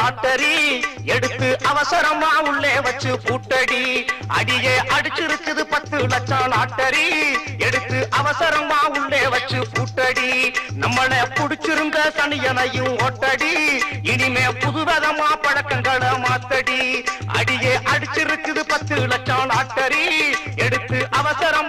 lottery எடுத்து அவசரமா உள்ளே வச்சு பூட்டடி அடியே அடிச்சிருக்குது 10 லட்சம் லாட்டரி எடுத்து அவசரமா உள்ளே வச்சு பூட்டடி நம்மளை புடிச்சிருந்த சனியனையும் ஓட்டடி இனிமே புதுவிதமா பழக்கங்களை மாத்தடி அடியே அடிச்சிருக்குது 10 லட்சம் லாட்டரி எடுத்து அவசரம்